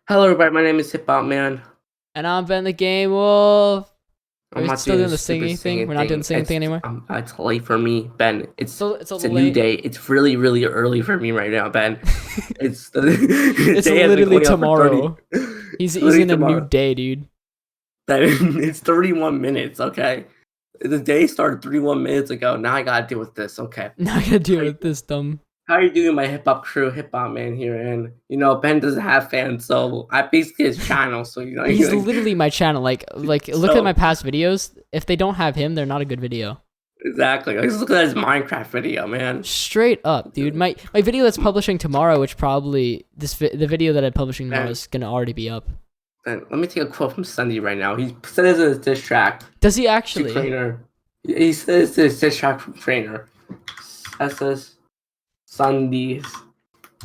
Hello, everybody. My name is HipHop Man. And I'm Ben the Game Wolf. Are I'm we not still doing doing a the stupid singing thing? singing We're not doing the thing. singing thing anymore? It's late for me, Ben. It's a It's a little new late. day. It's really, really early for me right now, Ben. It's the It's day has been literally going on for 30. tomorrow. He's It's he's literally in a new tomorrow. day, dude. Ben, it's 31 minutes, okay? The day started 31 minutes ago. Now I gotta deal with this, okay? Not gonna deal with this dumb. How are you doing, my hip-hop crew, HipHop Man here? And, Ben doesn't have fans, so I basically his channel, so, He's literally my channel. Like look at my So, past videos. If they don't have him, they're not a good video. exactly. Like, just look at his Minecraft video, man. Straight up, dude. My video that's publishing tomorrow, which probably the video that I'm publishing tomorrow is gonna already be up. And let me take a quote from Sunday right now. He says in his diss track Does he to actually? Trainer. He says this diss track from Trainer. That says Sundays.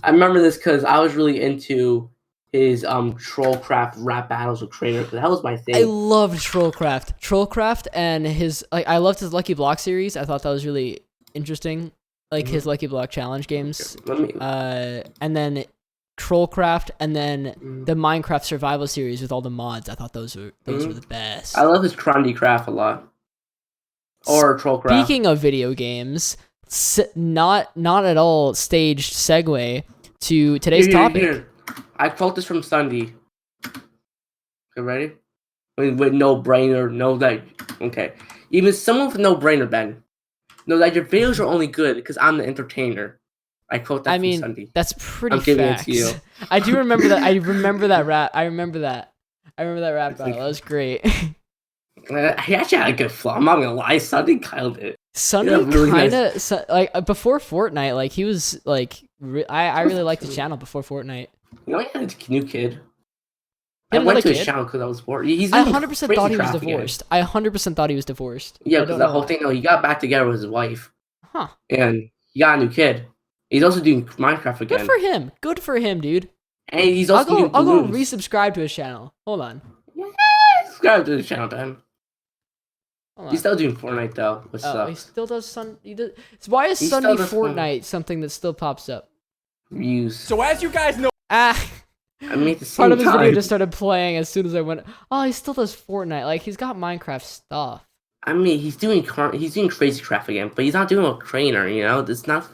I remember this because I was really into his Trollcraft rap battles with Trainer. That was my thing. I loved Trollcraft, and his I loved his Lucky Block series. I thought that was really interesting, like his Lucky Block challenge games. And then Trollcraft, and then the Minecraft survival series with all the mods. I thought those were the best. I love his Crondy Craft a lot. Or Trollcraft. Speaking of video games, not at all staged segue to today's topic. Here. I quote this from Sunday. Okay, ready? With no brainer, know that. Okay. Even someone with no brainer, Ben, know that your videos are only good because I'm the entertainer. I quote that from Sunday. That's pretty I'm giving facts. it to you. I do remember that. I remember that rap. I remember that rap battle. That was great. He actually had a good flow. I'm not gonna lie. Sunday killed it. Sunday really kind of nice. like before Fortnite. Like he was like I really liked the channel before Fortnite. You know, he had a new kid. He I had went to another his channel because I was bored. I 100% thought he was divorced. I 100% thought he was divorced. Yeah, because the whole thing. No, he got back together with his wife. Huh. And he got a new kid. He's also doing Minecraft again. Good for him. Good for him, dude. And he's also doing I'll go balloons. resubscribe to his channel. Hold on. Yeah, subscribe to his channel, Ben. He's still doing Fortnite though, which sucks. He still does Why is Sunday Fortnite something that still pops up? Views. So as you guys know, I mean, at the same part of his time, video just started playing as soon as I went. Oh, he still does Fortnite. Like he's got Minecraft stuff. I mean, he's doing Crazy Craft again, but he's not doing a Craner. You know, it's not.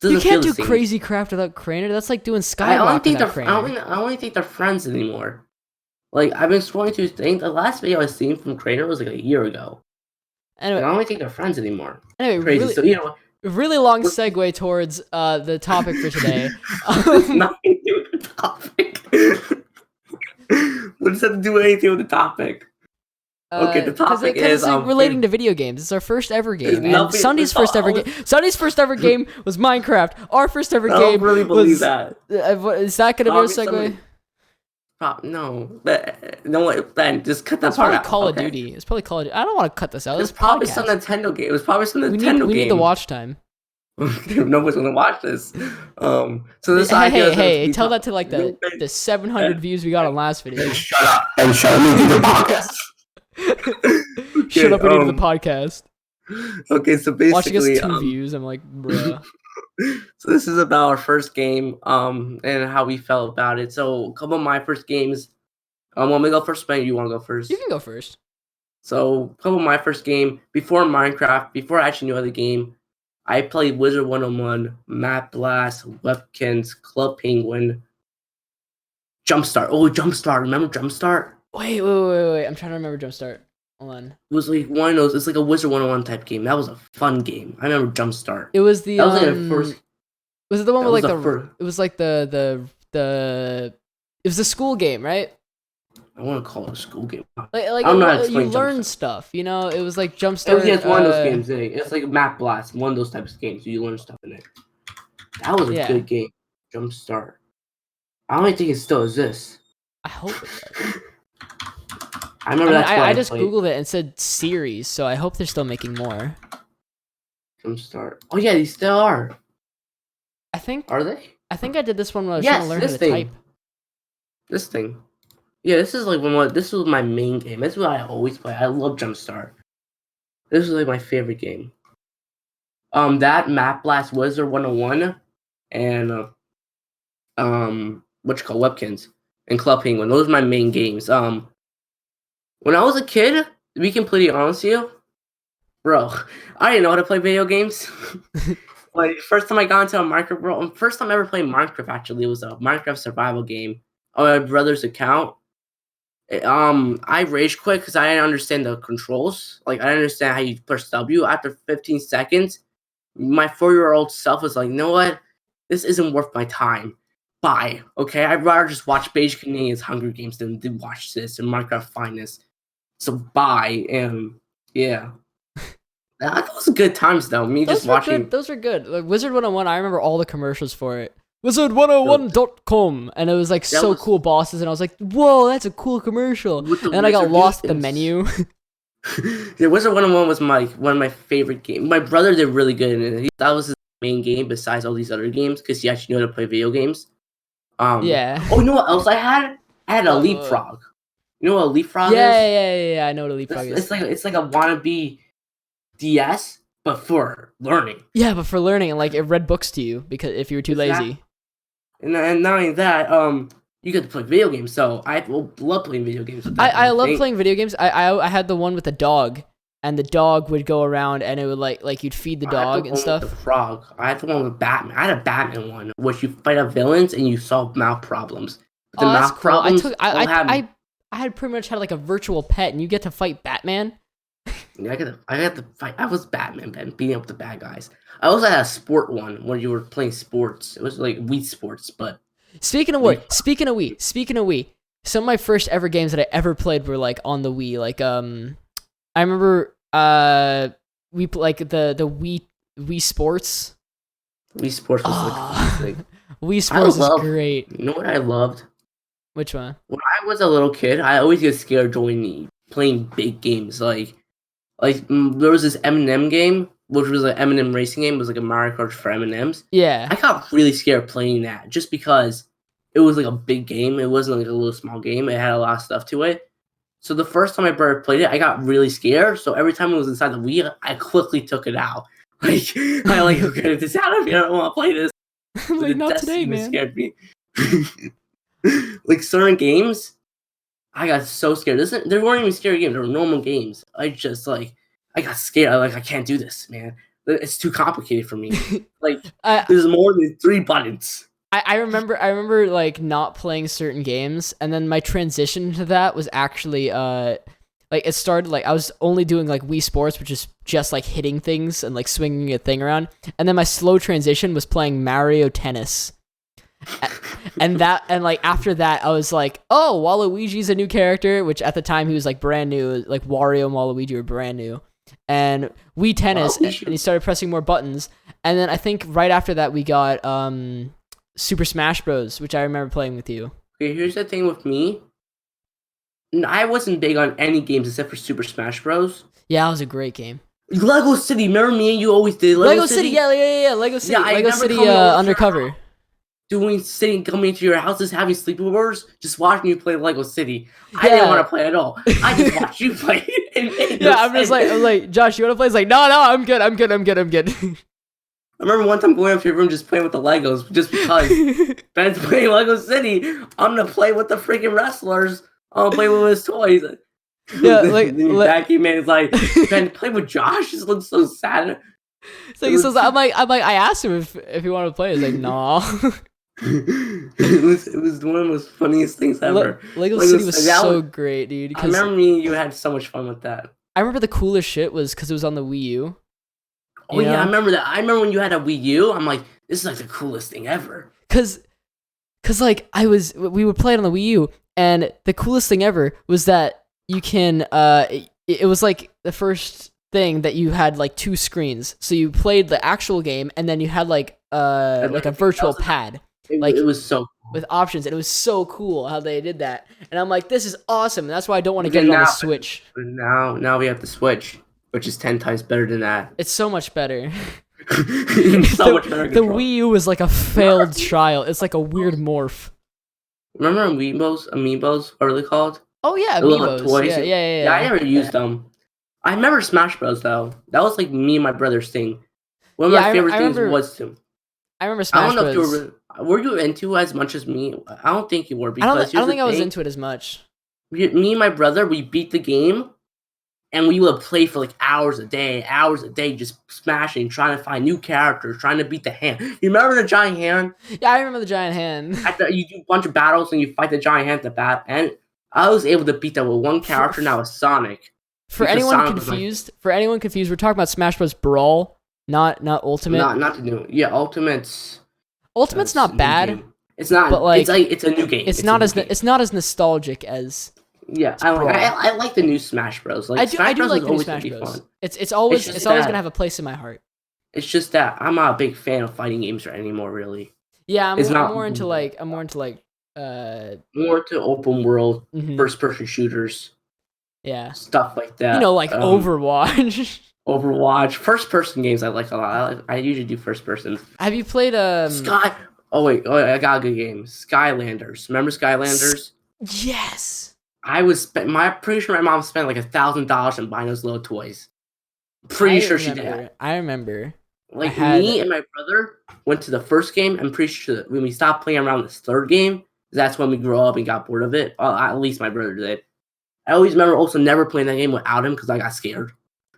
You can't do Crazy Craft without Craner. That's like doing Skywalker without Craner. I don't even think they're friends anymore. Like I've been scrolling through his thing. The last video I seen from Craner was like a year ago. Anyway, I don't even think they're friends anymar. Anyway, Crazy. Really, so you know, really long segue towards the topic for today. It's nothing to do with the topic. What does that have to do with anything with the topic? Okay, the topic is relating to video games. It's our first ever game, and Sunday's first ever game. Sunday's first ever game was Minecraft. Our first ever game. I don't really believe that. Is that gonna be a segue? No, but no, Ben, just cut that It's part probably out. Call of Duty. It's probably Call of Duty. I don't want to cut this out. It's probably some Nintendo game. It was probably some Nintendo game. We need the watch time. Nobody's gonna watch this. So this hey, tell that to like the 700 views we got on last video. Shut up and shut up and do the podcast. Shut up and do the podcast. Okay, so basically, watching us 2 views. I'm like, bruh. So this is about our first game, and how we felt about it. So a couple of my first games. Want me to go first, Ben? You want to go first? You can go first. So a couple of my first game before Minecraft, before I actually knew how the game, I played Wizard 101, Map Blast, Webkins, Club Penguin, Jumpstart. Oh, Jumpstart! Remember Jumpstart? Wait. I'm trying to remember Jumpstart. Hold on. It was like one of those. It's like a Wizard 101 type game. That was a fun game. I remember Jumpstart. It was the. That was like the first. Was it the one with like the? First. It was like the. It was a school game, right? I want to call it a school game. Like I'm not you learn stuff. You know, it was like Jumpstart. Oh, yeah, it's one of those games. It's like Map Blast, one of those types of games. You learn stuff in it. That was a good game. Jumpstart. I don't even think it still exists. I hope it does. I remember I just googled it and said series, so I hope they're still making more. Jumpstart. Oh yeah, they still are. I think. Are they? I think I did this one when I was trying to learn how to type. This thing. Yeah, this is like this was my main game. This is what I always play. I love Jumpstart. This was like my favorite game. That Map Blast Wizard 101 and what you call Webkins. and Club Penguin. Those are my main games. When I was a kid, to be completely honest with you, bro, I didn't know how to play video games. Like first time I got into a Minecraft, bro, first time I ever played Minecraft actually, it was a Minecraft survival game on my brother's account. I rage quit because I didn't understand the controls. Like I didn't understand how you push W. After 15 seconds, my 4-year-old self was like, you know what? This isn't worth my time. Bye. Okay, I'd rather just watch Beige Canadians Hunger Games than watch this and Minecraft Finest. So bye, and yeah. Those are good times though. Me Those just watching. Good. Those are good. Like Wizard 101, I remember all the commercials for it. Wizard101.com, and it was like so cool bosses, and I was like, whoa, that's a cool commercial. And then I got lost in the menu. Yeah, Wizard 101 was one of my favorite games. My brother did really good in it. That was his main game besides all these other games because he actually knew how to play video games. Yeah. Oh, you know what else I had? I had a Leapfrog. You know what a Leapfrog is? Yeah. I know what a Leapfrog is. It's like a wannabe DS, but for learning. Yeah, but for learning, and like it read books to you because if you were too lazy. And not only that, you get to play video games. So I love playing video games. I love playing video games. I had the one with the dog, and the dog would go around, and it would like you'd feed the dog and stuff. The frog. I had the one with Batman. I had a Batman one, which you fight up villains and you solve mouth problems. But the mouth problems. I had pretty much had like a virtual pet, and you get to fight Batman. Yeah, I got to fight. I was Batman, beating up the bad guys. I also had a sport one where you were playing sports. It was like Wii Sports, but speaking of Wii, some of my first ever games that I ever played were like on the Wii. Like I remember we like the Wii Sports. Wii Sports was like classic. Wii Sports is great. You know what I loved? Which one? When I was a little kid, I always get scared playing big games. Like there was this M&M game, which was an M&M racing game. It was like a Mario Kart for M&Ms. Yeah. I got really scared playing that just because it was like a big game. It wasn't like a little small game. It had a lot of stuff to it. So the first time I played it, I got really scared. So every time it was inside the Wii, I quickly took it out. Like I get this out of here. I don't want to play this. Like not today, man. Scared me. Like certain games, I got so scared. They weren't even scary games. They were normal games. I got scared. I can't do this, man. It's too complicated for me. Like there's more than 3 buttons. I remember like not playing certain games, and then my transition to that was actually like it started like I was only doing like Wii Sports, which is just like hitting things and like swinging a thing around, and then my slow transition was playing Mario Tennis. And like after that I was like, oh, Waluigi's a new character, which at the time he was like brand new. Like Wario and Waluigi were brand new, and Wii Tennis, and he started pressing more buttons. And then I think right after that we got Super Smash Bros, which I remember playing with you. Okay, here's the thing with me. I wasn't big on any games except for Super Smash Bros. Yeah, that was a great game. Lego City, remember me and you always did Lego City? Yeah, Lego City. Yeah, Lego City Undercover. Coming into your houses, having sleepovers, just watching you play Lego City. I didn't want to play at all. I just watched you play. I'm like, Josh, you want to play? It's like, no, I'm good. I remember one time going up to your room just playing with the Legos, just because Ben's playing Lego City. I'm gonna play with the freaking wrestlers. I'm gonna play with his toys. Yeah, like vacuum man is like, Ben, play with Josh. This looks so sad. So he says, I'm like, I asked him if he wanted to play. He's like, nah. it was one of the most funniest things ever. Lego City was so great, dude. I remember you had so much fun with that. I remember the coolest shit was because it was on the Wii U. Oh yeah, I remember that. I remember when you had a Wii U. I'm like, this is like the coolest thing ever. Cause like we would play it on the Wii U, and the coolest thing ever was that you can it was like the first thing that you had like 2 screens. So you played the actual game, and then you had like a virtual pad. It was so cool. With options, and it was so cool how they did that. And I'm like, this is awesome. And that's why I don't want to get it on the Switch. Now we have the Switch, which is 10 times better than that. It's so much better. So much better. The Wii U was like a failed trial. It's like a weird morph. Remember Amiibos? What are they called? Oh yeah, Amiibos. Toys. Yeah. I never used them. I remember Smash Bros though. That was like me and my brother's thing. One of my favorite things was to. I remember Smash Bros. Were you into it as much as me? I don't think you were, I because don't think I was into it as much. Me and my brother, we beat the game, and we would play for like hours a day, just smashing, trying to find new characters, trying to beat the hand. You remember the giant hand? Yeah, I remember the giant hand. You do a bunch of battles and you fight the giant hand at the bat, and I was able to beat that with one character. Now it's Sonic. For anyone confused, we're talking about Smash Bros. Brawl, not Ultimate. Not the new. Yeah, Ultimate's not bad. It's not, but like it's a new game. It's not as nostalgic as. Yeah, I like the new Smash Bros. Like, I do like the new Smash Bros. It's always gonna have a place in my heart. It's just that I'm not a big fan of fighting games anymore, really. Yeah, I'm more into open world first person shooters. Yeah, stuff like that. You know, like Overwatch. Overwatch, first person games I like a lot. I usually do first person. Have you played Sky? Oh wait, I got a good game. Skylanders. Remember Skylanders? Yes. Pretty sure my mom spent like $1,000 on buying those little toys. Pretty sure she did. I remember. Like me and my brother went to the first game. I'm pretty sure that when we stopped playing around this third game, that's when we grew up and got bored of it. At least my brother did. I always remember also never playing that game without him because I got scared.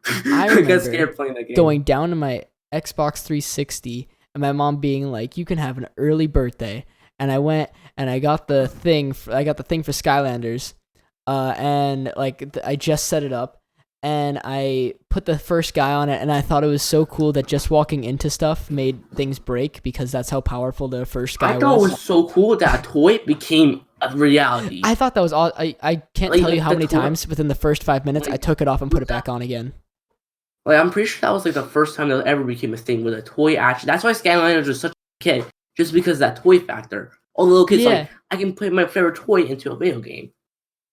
I got scared playing that game. Going down to my Xbox 360 and my mom being like, "You can have an early birthday," and I went and I got the thing. I got the thing for Skylanders, and like I just set it up. And I put the first guy on it, and I thought it was so cool that just walking into stuff made things break because that's how powerful the first guy was. I thought it was so cool that a toy became a reality. I thought that was all. I can't tell you how many times within the first 5 minutes I took it off and put it back on again. Like, I'm pretty sure that was like the first time that ever became a thing with a toy action. That's why Skylanders was such a kid, just because of that toy factor. All the little kids like, I can put my favorite toy into a video game.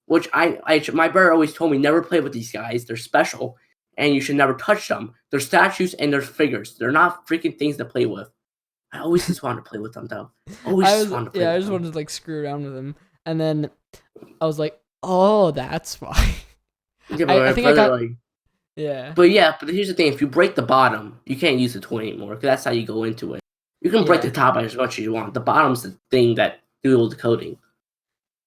Which my brother always told me, never play with these guys. They're special, and you should never touch them. They're statues and they're figures. They're not freaking things to play with. I always just wanted to play with them, though. I just wanted to like screw around with them, and then I was like, "Oh, that's why." Yeah, I think I got. Yeah. But here's the thing: if you break the bottom, you can't use the toy anymore. Because that's how you go into it. You can break the top as much as you want. The bottom's the thing that do all the coding.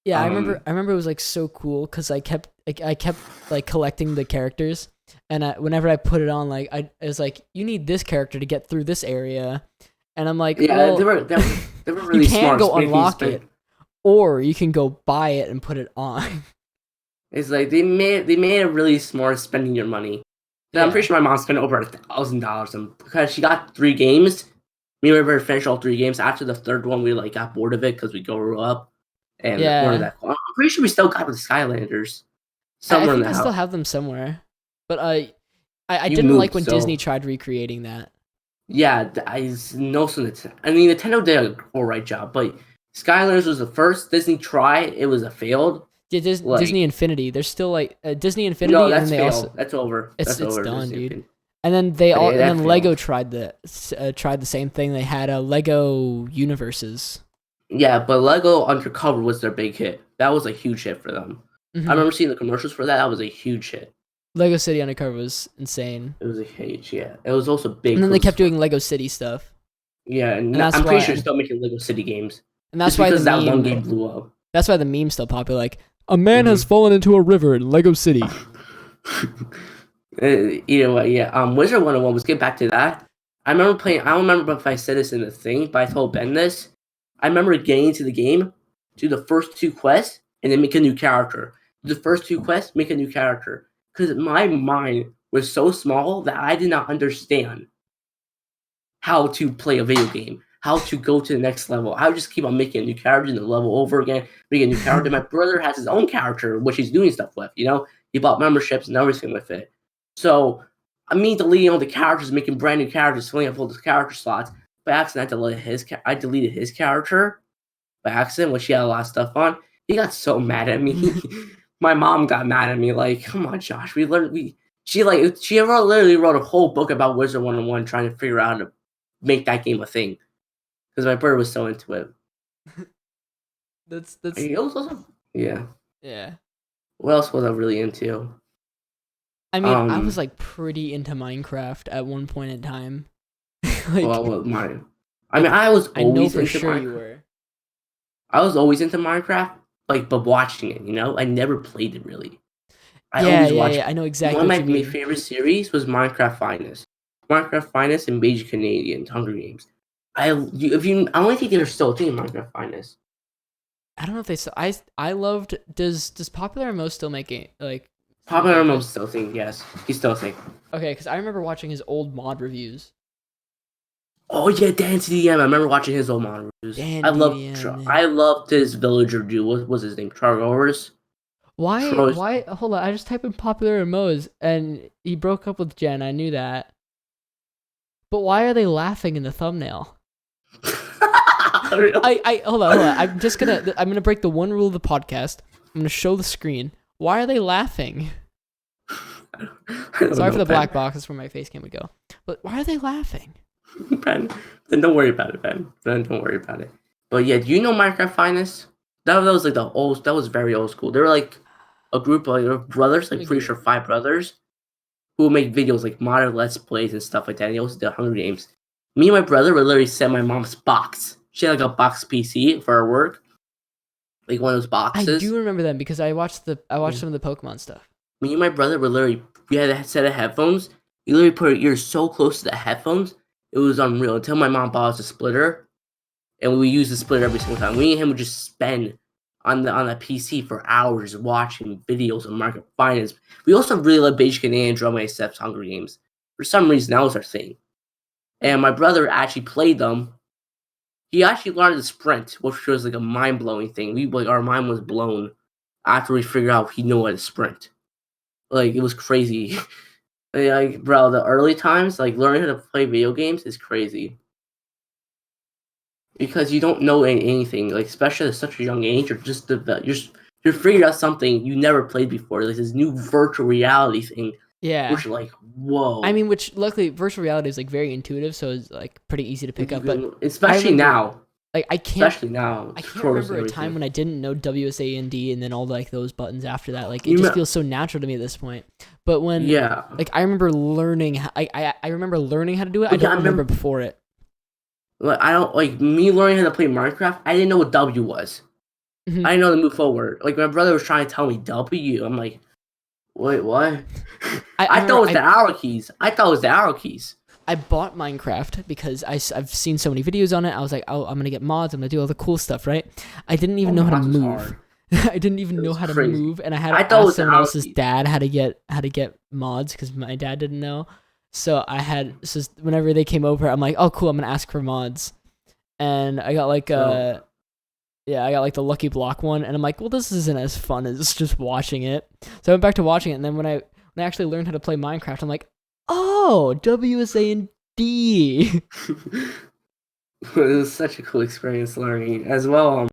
Yeah, I remember it was like so cool because I kept like collecting the characters, and whenever I put it on, like I was like, you need this character to get through this area, and I'm like, well, they were really you can't smart. Go unlock it, or you can go buy it and put it on. It's like they made it really smart spending your money. Yeah. I'm pretty sure my mom spent over $1,000 because she got 3 games. Me and my brother finished all 3 games. After the third one, we like got bored of it because we grew up. And I'm pretty sure we still got the Skylanders somewhere in the house. I still have them somewhere, but I didn't like when Disney tried recreating that. Yeah, Nintendo did a alright job, but Skylanders was the first Disney try. It was a failed. Yeah, Disney Infinity. There's still like Disney Infinity. No, that's failed. That's over. It's over, done, dude. And then Lego tried the same thing. They had Lego Universes. Yeah, but Lego Undercover was their big hit. That was a huge hit for them. Mm-hmm. I remember seeing the commercials for that. That was a huge hit. Lego City Undercover was insane. It was a huge, yeah. It was also big. And then they kept doing Lego City stuff. Yeah, and I'm pretty sure they're still making Lego City games. And that's why that one game blew up. That's why the meme's still popular. Like, a man has fallen into a river in Lego City. Either way, yeah. Wizard 101, let's get back to that. I remember playing, I don't remember if I said this in the thing, but I told Ben this. I remember getting into the game, do the first 2 quests, and then make a new character. Do the first 2 quests, make a new character. Because my mind was so small that I did not understand how to play a video game, how to go to the next level. I would just keep on making a new character and the level over again, making a new character. My brother has his own character, which he's doing stuff with, you know? He bought memberships and everything with it. So, I mean, deleting all the characters, making brand new characters, filling up all the character slots. By accident, I deleted his character by accident, which he had a lot of stuff on. He got so mad at me. My mom got mad at me. Like, come on, Josh. She literally wrote a whole book about Wizard 101 trying to figure out how to make that game a thing. Because my brother was so into it. That's yeah. Yeah. What else was I really into? I mean, I was like pretty into Minecraft at one point in time. Like, well, I mean, I was I know always for into sure Minecraft. you were. I was always into Minecraft, like, but watching it, you know, I never played it really. I Yeah, always yeah, watched yeah. I it. know One exactly of what my, you my mean. favorite series was Minecraft Finest. Minecraft Finest and Beige Canadians, Hunger Games. I don't think they're still a thing in Minecraft Finest. I don't know if they still. I loved. Does Popular MMO still make it like? Popular MMO's still a thing, yes. He's still a thing. Okay, because I remember watching his old mod reviews. Oh yeah, Dan TDM. I remember watching his old mod reviews. Dan I DDM. loved this villager dude. What was his name? Chargoris? Why? Hold on. I just typed in Popular MMOs and he broke up with Jen. I knew that. But why are they laughing in the thumbnail? I hold on. I'm gonna break the one rule of the podcast. I'm gonna show the screen. Why are they laughing? Sorry for the black box. That's where my face cam would go. But why are they laughing? Ben, don't worry about it, Ben. Don't worry about it. But yeah, do you know Minecraft Finest? That was like that was very old school. They were like a group of like brothers, like pretty sure 5 brothers, who would make videos like modern Let's Plays and stuff like that. And they also did Hunger Games. Me and my brother would literally send my mom's box. She had like a box PC for her work. Like one of those boxes. I do remember them because I watched some of the Pokemon stuff. Me and my brother would literally, we had a set of headphones. You literally put your ears so close to the headphones, it was unreal. Until my mom bought us a splitter, and we used the splitter every single time. Me and him would just spend on the PC for hours watching videos of Minecraft Finance. We also really loved Beige Canadian Drum Accepts Hunger Games. For some reason, that was our thing. And my brother actually played them. He actually learned to sprint, which was like a mind-blowing thing. Our mind was blown after we figured out he knew how to sprint. Like, it was crazy. Like, bro, the early times, like, learning how to play video games is crazy. Because you don't know anything, like, especially at such a young age, you're figuring out something you never played before, like this new virtual reality thing. Yeah. Which, like, whoa. I mean, which, luckily, virtual reality is, like, very intuitive, so it's, like, pretty easy to pick up, but... Especially now. Like, I can't remember a time when I didn't know WSAND and then all, like, those buttons after that. Like, it just feels so natural to me at this point. But when... Yeah. Like, I remember learning... I remember learning how to do it. I don't remember before it. Like, I don't... Like, me learning how to play Minecraft, I didn't know what W was. Mm-hmm. I didn't know to move forward. Like, my brother was trying to tell me W. I'm like, wait, what? I thought it was the arrow keys. I bought Minecraft because I've seen so many videos on it. I was like, oh, I'm going to get mods. I'm going to do all the cool stuff, right? I didn't even know how to move. I didn't even know how to move, and I had to ask someone else's dad how to get mods because my dad didn't know. So whenever they came over, I'm like, oh, cool, I'm going to ask for mods. And I got like I got like the Lucky Block one, and I'm like, well, this isn't as fun as just watching it. So I went back to watching it, and then when I actually learned how to play Minecraft, I'm like, oh, WSAND. It was such a cool experience learning as well.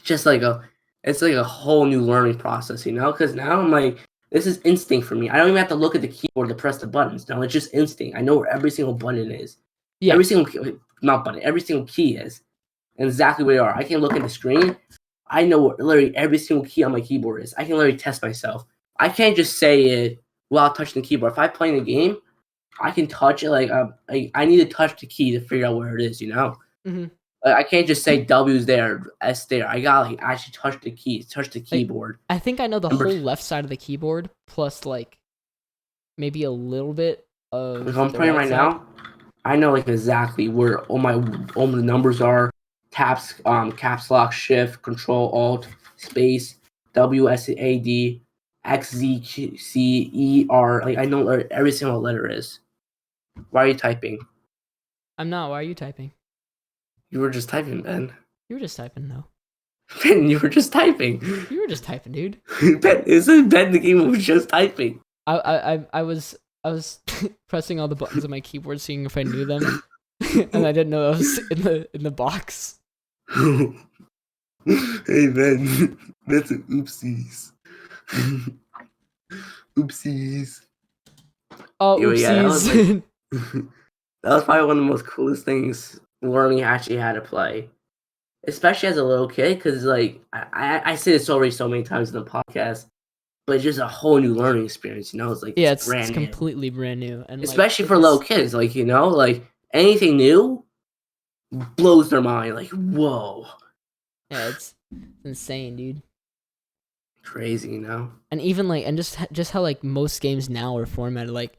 It's like a whole new learning process, you know? Because now I'm like, this is instinct for me. I don't even have to look at the keyboard to press the buttons. No, it's just instinct. I know where every single button is. Yeah. Every single key is. And exactly where they are. I can look at the screen. I know what literally every single key on my keyboard is. I can literally test myself. I can't just say it without touching the keyboard. If I play in a game, I can touch it. Like I need to touch the key to figure out where it is. You know, like, I can't just say W's there, S there. I gotta like actually touch the keys, touch the keyboard. I think I know the whole left side of the keyboard plus like maybe a little bit of. If I'm playing right now, I know like exactly where all the numbers are. Caps lock, shift, control, alt, space, W, S, A, D, X, Z, C, E, R. Like, I know where every single letter is. Why are you typing? I'm not. Why are you typing? You were just typing, Ben. You were just typing, though. Ben, you were just typing. You were just typing, dude. Ben, isn't Ben the game was just typing? I was pressing all the buttons on my keyboard, seeing if I knew them, and I didn't know I was in the box. Hey Ben, that's an oopsies. Oopsies. Oh, oopsies. That was probably one of the most coolest things learning actually how to play, especially as a little kid. Because like I say this already so many times in the podcast, but it's just a whole new learning experience. You know, it's like it's completely brand new, and especially for little kids. Like, you know, like anything new. blows their mind. Like, whoa. Yeah, it's insane, dude. Crazy, you know? And even like, and just how like most games now are formatted, like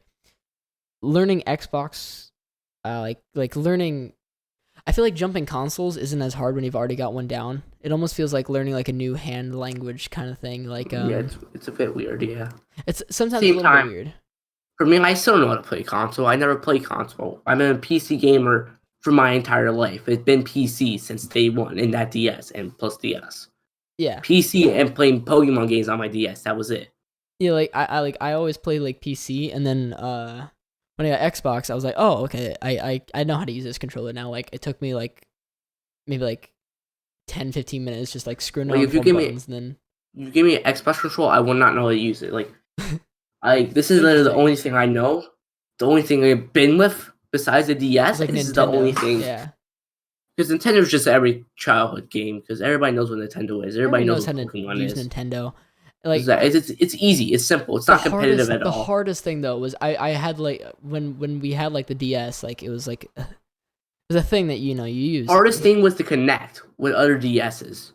learning Xbox, like learning. I feel like jumping consoles isn't as hard when you've already got one down. It almost feels like learning like a new hand language kind of thing. Like yeah, it's a bit weird. Yeah, it's sometimes a little bit weird. For me, I still don't know how to play console. I never played console. I'm a PC gamer for my entire life. It's been PC since day one in that DS and plus DS. Yeah. PC and playing Pokemon games on my DS. That was it. Yeah, like I always played like PC, and then when I got Xbox, I was like, oh, okay, I know how to use this controller now. Like it took me like maybe like 10, 15 minutes just like screwing around with buttons, and then you give me an Xbox control, I will not know how to use it. Like this is literally the only thing I know. The only thing I've been with besides the DS. Like this Nintendo. Is the only thing. Yeah. Because Nintendo's just every childhood game. Because everybody knows what Nintendo is. Everybody knows what Pokemon is. Nintendo. Like it's easy. It's simple. It's not competitive at all. The hardest thing though was I had like when we had like the DS, like it was like it was a thing that you use. Hardest thing was to connect with other DSs.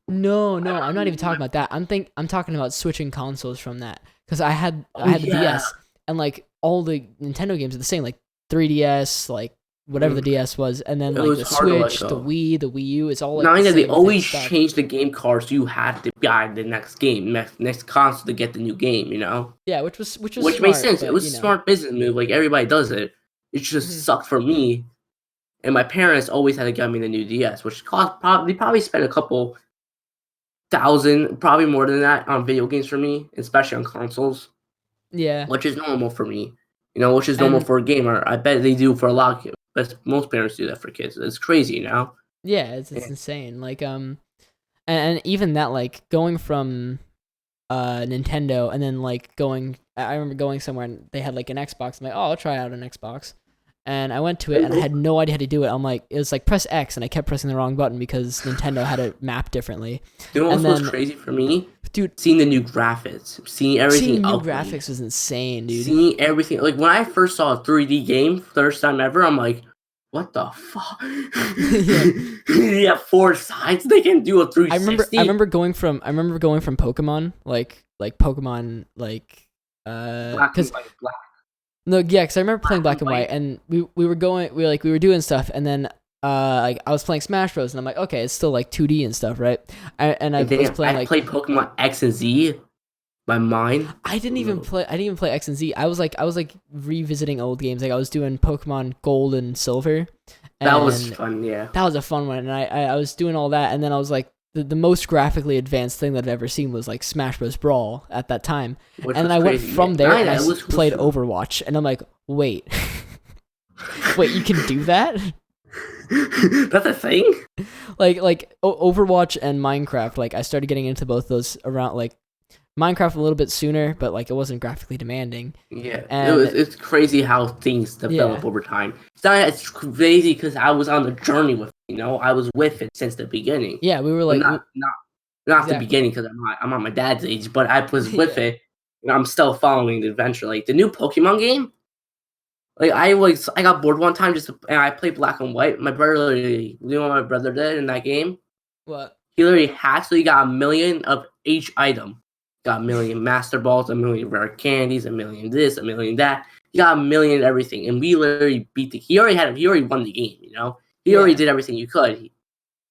No, I'm not even talking about that. I'm talking about switching consoles from that, because I had the DS, and like all the Nintendo games are the same, like 3DS, like whatever the DS was, and then like the Switch, the Wii, the Wii U. It's all like now they always change the game cards, so you have to buy the next game, next console to get the new game. You know? Yeah, which smart, makes sense. But, it was a smart business move. Like everybody does it. It just sucked for me, and my parents always had to get me the new DS, which cost probably spent a couple $1,000, probably more than that, on video games for me, especially on consoles. Yeah, which is normal for me. Which is normal for a gamer. I bet they do for a lot of kids. But most parents do that for kids. It's crazy, Yeah, it's insane. Like and even that, like going from Nintendo and then like I remember going somewhere and they had like an Xbox. I'm like, oh, I'll try out an Xbox. And I went to it and I had no idea how to do it. I'm like, it was like press X, and I kept pressing the wrong button because Nintendo had it mapped differently. You know what was crazy for me? Dude, seeing the new graphics, seeing everything. Seeing new graphics was insane, dude. Seeing everything, like when I first saw a 3D game, first time ever, I'm like, what the fuck? Yeah, 4 sides. They can do a 360. I remember going from Pokemon, like Pokemon, like black. No, yeah, because I remember playing Black and White, and we were doing stuff, and then like I was playing Smash Bros, and I'm like, okay, it's still like 2D and stuff, right? I played Pokemon X and Z. My mind. I didn't even play X and Z. I was like revisiting old games. Like I was doing Pokemon Gold and Silver. That was fun, yeah. That was a fun one, and I was doing all that, and then I was like, the most graphically advanced thing that I'd ever seen was like Smash Bros. Brawl at that time. And then I went from there and I played Overwatch, and I'm like, wait, you can do that? That's a thing? Like Overwatch and Minecraft, like I started getting into both those around, like Minecraft a little bit sooner, but like it wasn't graphically demanding. Yeah, it's crazy how things develop over time. It's crazy because I was on the journey with it, I was with it since the beginning. Yeah, we were like not exactly. The beginning because I'm on my dad's age, but I was with it, and I'm still following the adventure. Like the new Pokemon game, like I got bored one time and I played Black and White. My brother literally, you know what my brother did in that game? What? He literally hacked, so he got 1 million of each item. Got 1 million Master Balls, 1 million rare candies, 1 million this, 1 million that. He got 1 million of everything, and we literally beat he already won the game, He already did everything you could.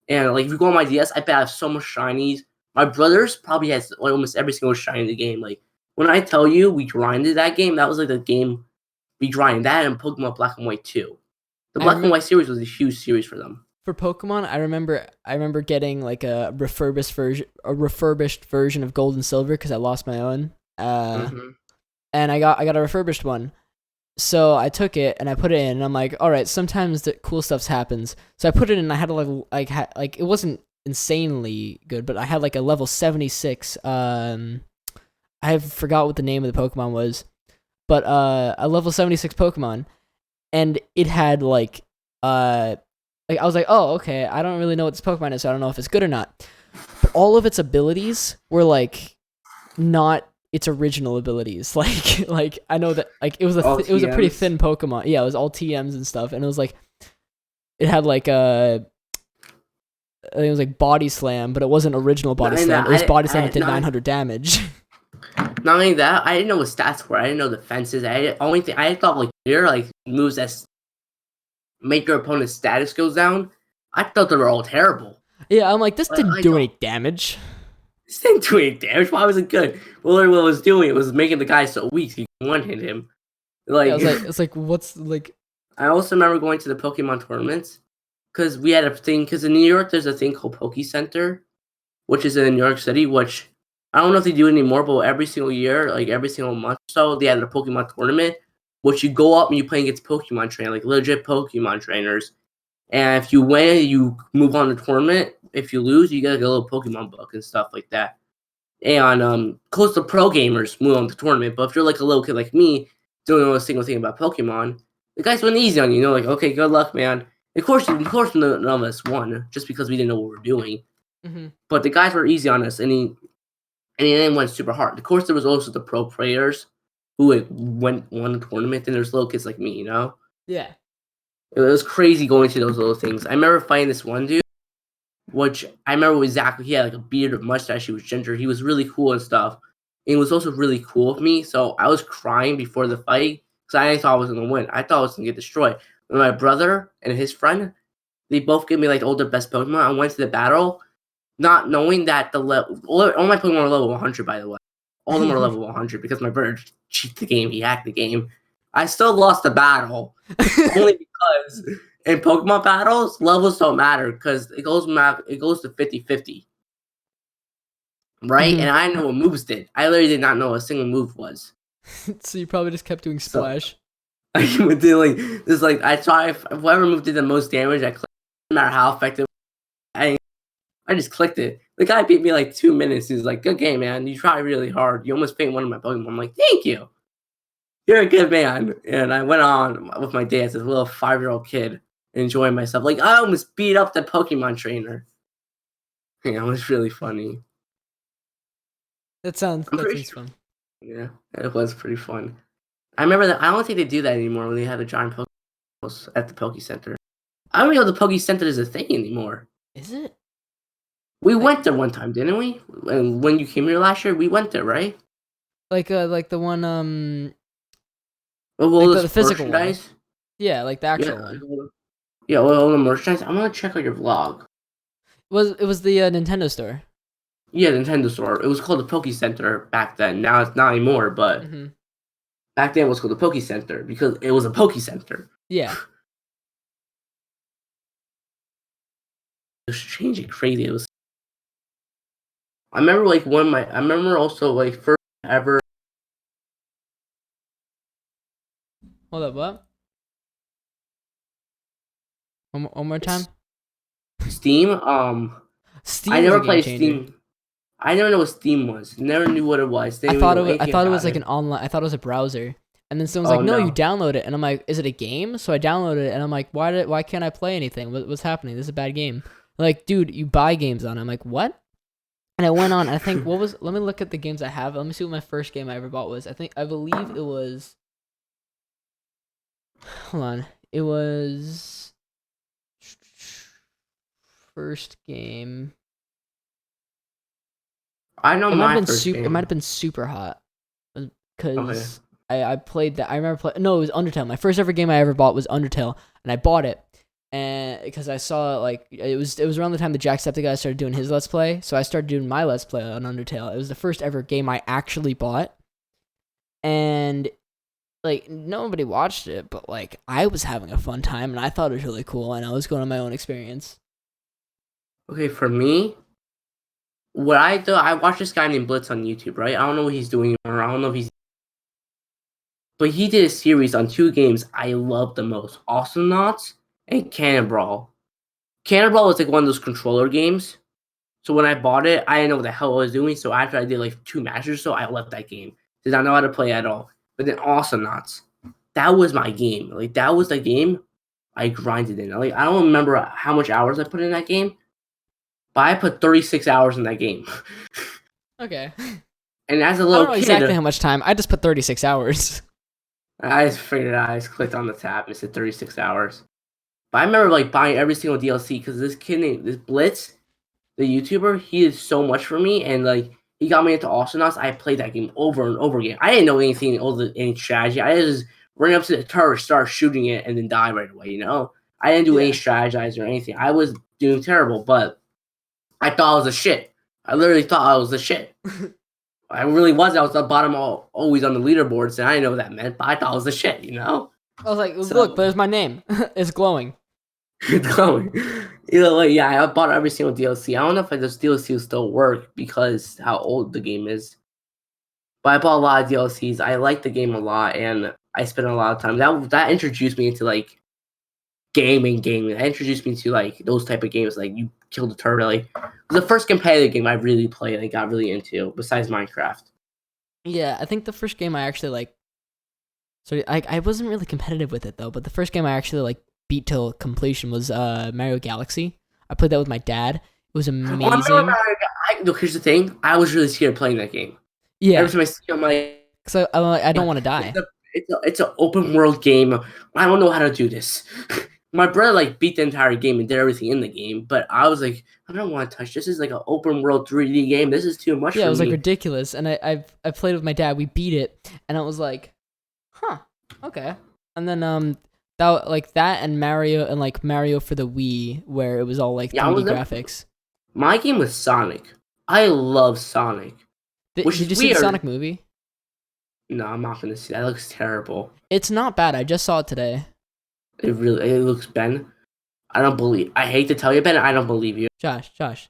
And like if you go on my DS, I bet I have so much shinies. My brother's probably has almost every single shiny in the game. Like when I tell you we grinded that game, that was like the game we grinded that and Pokemon Black and White 2. The Black and White series was a huge series for them. For Pokemon, I remember getting like a refurbished version of Gold and Silver because I lost my own, and I got a refurbished one. So I took it and I put it in, and I'm like, all right, sometimes the cool stuff happens. So I put it in, and I had like it wasn't insanely good, but I had like a level 76. I forgot what the name of the Pokemon was, but a level 76 Pokemon, and it had like I was like, oh, okay, I don't really know what this Pokemon is, so I don't know if it's good or not. But all of its abilities were like not its original abilities. Like I know that like it was a pretty thin Pokemon. Yeah, it was all TMs and stuff, and it was like it had like a, I think it was like Body Slam, but it wasn't original Body Slam. It was Body Slam that did 900 damage. Not only that, I didn't know what stats were. I didn't know defenses. Only thing I thought like moves that make your opponent's status goes down. I thought they were all terrible. Yeah, I'm like, this didn't do any damage. This didn't do any damage. Why was it good? Well, what it was doing, it was making the guy so weak you can one hit him. Like, yeah, it's like what's like. I also remember going to the Pokemon tournaments because we had a thing. Because in New York, there's a thing called Poke Center, which is in New York City. Which I don't know if they do it anymore, but every single year, like every single month or so, they had a Pokemon tournament, which you go up and you play against Pokemon trainers, like legit Pokemon trainers. And if you win, you move on the tournament. If you lose, you get like a little Pokemon book and stuff like that. And close to pro gamers move on the tournament. But if you're like a little kid like me, don't know a single thing about Pokemon, the guys went easy on you. You know, like, okay, good luck, man. Of course, none of us won just because we didn't know what we were doing. Mm-hmm. But the guys were easy on us, and he then went super hard. Of course, there was also the pro players who won the tournament, and there's little kids like me, you know? Yeah. It was crazy going to those little things. I remember fighting this one dude, which I remember exactly. He had like a beard, a mustache. He was ginger. He was really cool and stuff. And it was also really cool of me. So I was crying before the fight because I thought I was going to win. I thought I was going to get destroyed. And my brother and his friend, they both gave me like all the best Pokemon. I went to the battle, not knowing that all my Pokemon were level 100, by the way. All of them were level 100 because my brother cheated the game. He hacked the game. I still lost the battle only because in Pokemon battles, levels don't matter because it goes to 50-50. Right? Mm-hmm. And I didn't know what moves did. I literally did not know what a single move was. So you probably just kept doing Splash. I did I tried whoever move did the most damage, I clicked. No matter how effective I just clicked it. The guy beat me like 2 minutes. He's like, good game, man. You tried really hard. You almost fainted one of my Pokemon. I'm like, thank you. You're a good man. And I went on with my day as a little 5-year-old kid, enjoying myself. Like, I almost beat up the Pokemon trainer. Yeah, it was really funny. That sounds fun. Yeah, it was pretty fun. I remember that. I don't think they do that anymore when they have the giant Pokeballs at the Poke Center. I don't even know the Poke Center is a thing anymore. Is it? We went there one time, didn't we? And when you came here last year, we went there, right? Like the one Like the physical one. Yeah, like the actual one. Yeah, all the merchandise. I'm gonna check out your vlog. It was the Nintendo store. Yeah, Nintendo store. It was called the Poke Center back then. Now it's not anymore, but back then it was called the Poke Center because it was a Poke Center. Yeah. It was changing crazy. It was. I remember I remember also like first ever. Hold up, what? One more time. Steam. Steam. I never played Steam. I never know what Steam was. Never knew what it was. I thought it was like an online. I thought it was a browser. And then someone's like, "No, you download it." And I'm like, "Is it a game?" So I downloaded it, and I'm like, "Why can't I play anything? What's happening? This is a bad game." They're like, "Dude, you buy games on it." I'm like, "What?" And I went on. I think let me look at the games I have. Let me see what my first game I ever bought was. I believe it was. Hold on. It was first game. I know it my might first game. It might have been Super Hot because I played that. I remember no, it was Undertale. My first ever game I ever bought was Undertale, and I bought it and because I saw like it was around the time that Jacksepticeye started doing his Let's Play, so I started doing my Let's Play on Undertale. It was the first ever game I actually bought, and like nobody watched it, but like I was having a fun time and I thought it was really cool, and I was going on my own experience. Okay, for me, what I do, I watch this guy named Blitz on YouTube, right? I don't know what he's doing, or I don't know if he's. But he did a series on 2 games I love the most: Awesome Knots and Cannon Brawl. Cannon Brawl was like one of those controller games. So when I bought it, I didn't know what the hell I was doing. So after I did like 2 matches or so, I left that game. Did not know how to play at all. But then Awesome Knots, that was my game. Like that was the game I grinded in. Like I don't remember how much hours I put in that game, but I put 36 hours in that game. Okay. And as a little I don't know kid, exactly how much time. I just put 36 hours. I just figured it out. I just clicked on the tab and it said 36 hours. But I remember like buying every single DLC because this kid named this Blitz, the YouTuber, he did so much for me, and like he got me into Astronauts. I played that game over and over again. I didn't know anything, any strategy. I just ran up to the turret, start shooting it, and then die right away. You know, I didn't do any strategizing or anything. I was doing terrible, but I thought I was a shit. I literally thought I was the shit. I really was. I was the bottom, always on the leaderboards, and I didn't know what that meant, but I thought I was the shit. You know. I was like, look, there's my name. It's glowing. It's glowing. Either way, yeah, I bought every single DLC. I don't know if this DLC will still work because how old the game is. But I bought a lot of DLCs. I like the game a lot, and I spent a lot of time. That introduced me into like gaming. That introduced me to like those type of games, like you kill the turtle. Like, it was the first competitive game I really played and got really into, besides Minecraft. Yeah, I think the first game I actually like. So I wasn't really competitive with it though, but the first game I actually like beat till completion was Mario Galaxy. I played that with my dad. It was amazing. Look, here's the thing. I was really scared playing that game. Yeah. Every time I see, I'm like, so I don't want to die. It's an open world game. I don't know how to do this. My brother like beat the entire game and did everything in the game, but I was like, I don't want to touch this. This is like an open world 3D game. This is too much. Yeah, for it was me. like ridiculous. And I played with my dad. We beat it, and I was like, huh, okay. And then that and Mario and like Mario for the Wii, where it was all like 3D graphics. My game was Sonic. I love Sonic. Did you see the Sonic movie? No, I'm not gonna see that. It looks terrible. It's not bad. I just saw it today. It looks, Ben. I hate to tell you, Ben, I don't believe you. Josh, trust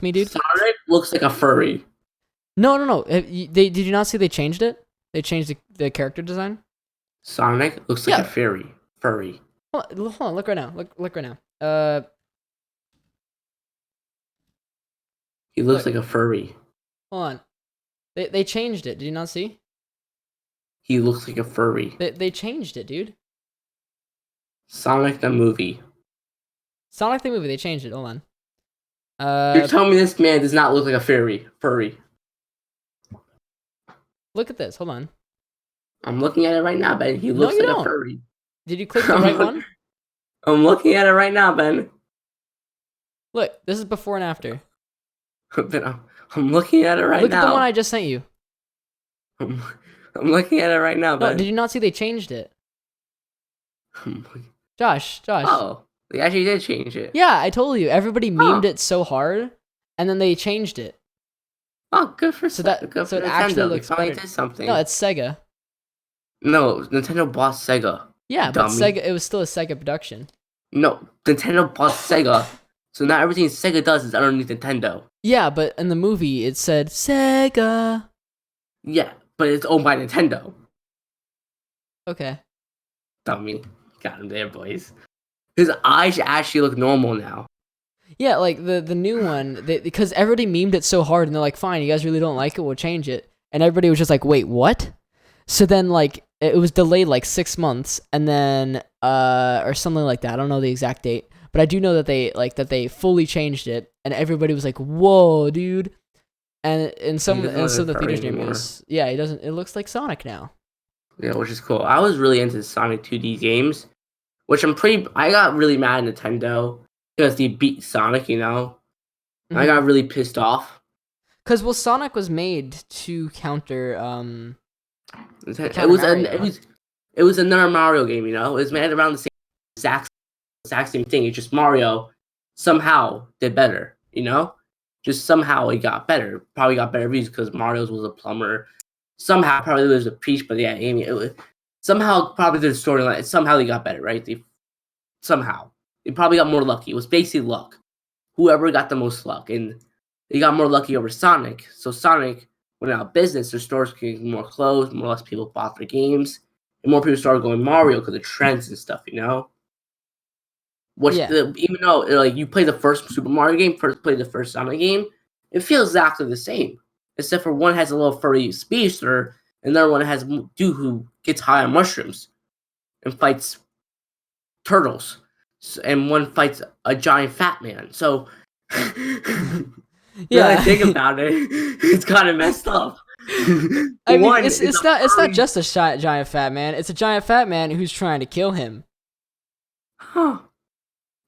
me, dude. Sonic looks like a furry. No. Did you not see they changed it? They changed the character design. Sonic looks like a furry. Hold on, look right now. Look right now. He looks like a furry. Hold on. They changed it. Did you not see? He looks like a furry. They changed it, dude. Sonic the movie. They changed it. Hold on. You're telling me this man does not look like a furry. Look at this. Hold on. I'm looking at it right now, Ben. He looks like a furry. Did you click the right one? I'm looking at it right now, Ben. Look, this is before and after. Ben, I'm looking at it right now. Look at the one I just sent you. I'm looking at it right now, Ben. No, did you not see they changed it? Josh. Oh, they actually did change it. Yeah, I told you. Everybody memed it so hard, and then they changed it. Oh, good for so it actually looks better. Did something. No, it's Sega. No, Nintendo bought Sega. Yeah, but Sega. It was still a Sega production. No, Nintendo bought Sega. So now everything Sega does is underneath Nintendo. Yeah, but in the movie it said Sega. Yeah, but it's owned by Nintendo. Okay. Dummy. Got him there, boys. His eyes actually look normal now. Yeah, like the new one, because everybody memed it so hard, and they're like, fine, you guys really don't like it, we'll change it. And everybody was just like, wait, what? So then, like, it was delayed like 6 months, and then, or something like that. I don't know the exact date, but I do know that they fully changed it, and everybody was like, whoa, dude. And some of the theaters near me was, yeah, it looks like Sonic now. Yeah, which is cool. I was really into Sonic 2D games, which I got really mad at Nintendo because they beat Sonic, you know? Mm-hmm. I got really pissed off. Because, Sonic was made to counter, it was another Mario game, you know? It was made around the exact same thing. It's just Mario somehow did better, you know? Just somehow it got better. Probably got better views because Mario's was a plumber. Somehow, probably there was a peach, but yeah, Amy. Somehow, probably the storyline. Somehow they got better, right? They probably got more lucky. It was basically luck. Whoever got the most luck, and they got more lucky over Sonic. So Sonic went out of business. Their stores getting more closed. More or less people bought their games, and more people started going Mario because of trends and stuff, you know. Even though like you play the first Super Mario game, play the first Sonic game, it feels exactly the same. Except for one has a little furry speedster, and the other one has a dude who gets high on mushrooms and fights turtles, and one fights a giant fat man. So, when I think about it, it's kind of messed up. I mean, it's not just a giant fat man. It's a giant fat man who's trying to kill him. Huh.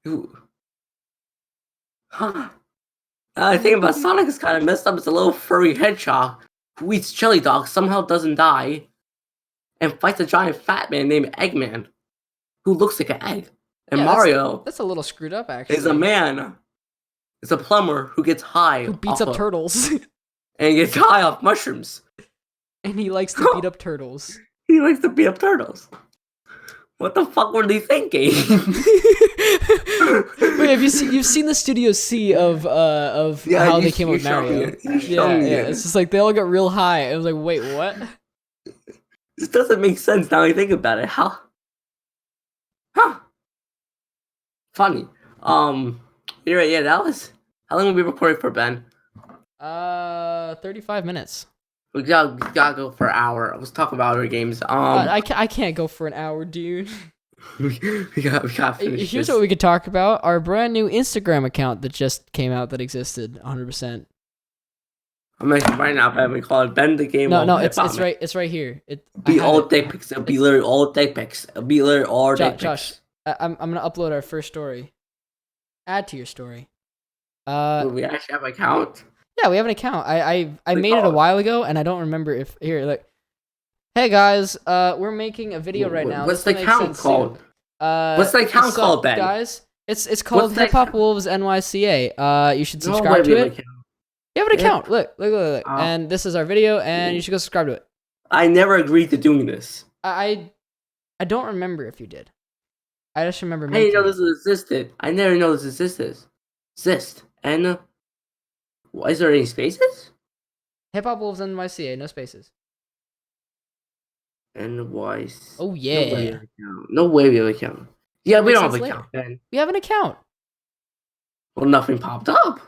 Ooh. Huh. I think about Sonic is kind of messed up. It's a little furry hedgehog who eats chili dogs, somehow doesn't die, and fights a giant fat man named Eggman, who looks like an egg. And Yeah, Mario that's a little screwed up, actually. is a man. It's a plumber who gets high. Who beats up turtles. And gets high off mushrooms. And he likes to beat up turtles. He likes to beat up turtles. What the fuck were they thinking? Wait, you've seen the Studio C of how they came up with Mario? Yeah. It's just like they all got real high. I was like, wait, what? This doesn't make sense now I think about it. How? Huh? Funny. You're right. Yeah, that was. How long have we been recording for, Ben? 35 minutes. We gotta go for an hour. I was talking about other games. I can't go for an hour, dude. we gotta finish. Here's what we could talk about: our brand new Instagram account that just came out that existed 100%. I'm making right now, Ben. We call it Ben the Game. No, it's right here. Be all dick pics. It'll be literally all dick pics. It'll be literally all dick pics. Josh, I'm gonna upload our first story. Add to your story. Do we actually have an account? Yeah, we have an account. I made it a while ago, and I don't remember if here. Like, hey guys, we're making a video right now. What's the account called? What's the account called, Ben? Guys, it's called HipHopWolvesNYCA. You should subscribe to it. You have an account. Look. And this is our video, and you should go subscribe to it. I never agreed to doing this. I don't remember if you did. I just remember. I didn't know this existed. I never know this existed. And is there any spaces? HipHopWolvesNYCA, no spaces. NYC. Oh yeah. No way we have an account. Yeah, we don't have an account, Ben. We have an account. Well, nothing popped up.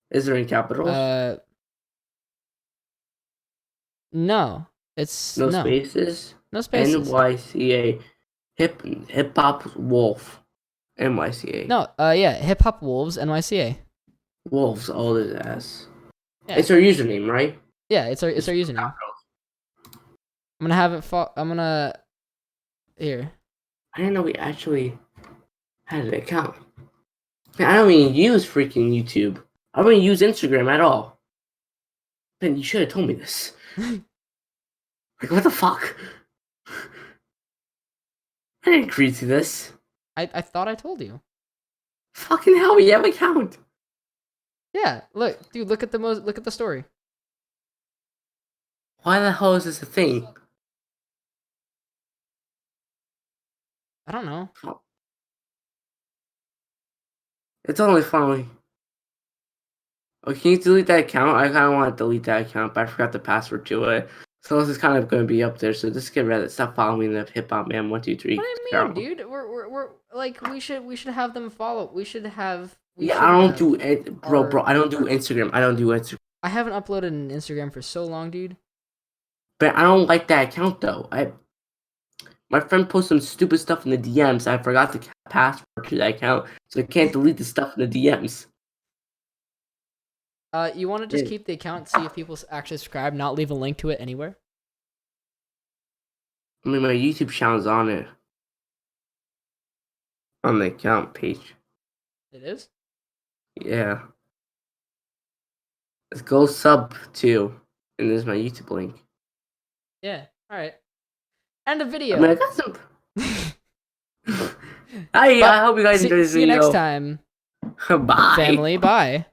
Is there any capitals? No. It's no spaces. No spaces. NYCA. Hip Hop Wolf. NYCA. No, yeah, HipHopWolvesNYCA. Wolves, all his ass. Yeah. It's our username, right? Yeah, it's our username. I'm gonna have it. I'm gonna here. I didn't know we actually had an account. Man, I don't even use freaking YouTube. I don't even use Instagram at all. Man, you should have told me this. Like, what the fuck? I didn't agree to this. I thought I told you. Fucking hell, we have an account. Yeah, look, dude, look at the story. Why the hell is this a thing? I don't know. It's only funny. Oh, can you delete that account? I kind of want to delete that account, but I forgot the password to it. So this is kind of going to be up there. So just get rid of it. Stop following the Hip Hop Man 123. What do you mean, dude? We're like we should have them follow. We should have. I don't do it, bro. I don't do Instagram. I haven't uploaded an Instagram for so long, dude. But I don't like that account though. My friend posted some stupid stuff in the DMs. I forgot the password to that account, so I can't delete the stuff in the DMs. You want to just keep the account, see if people actually subscribe, not leave a link to it anywhere? I mean, my YouTube channel's on it. On the account page. It is? Yeah. Let's go sub to, and there's my YouTube link. Yeah, alright. And a video. I mean, I got some... I hope you guys enjoyed this video. See you next time. Bye. Family, bye.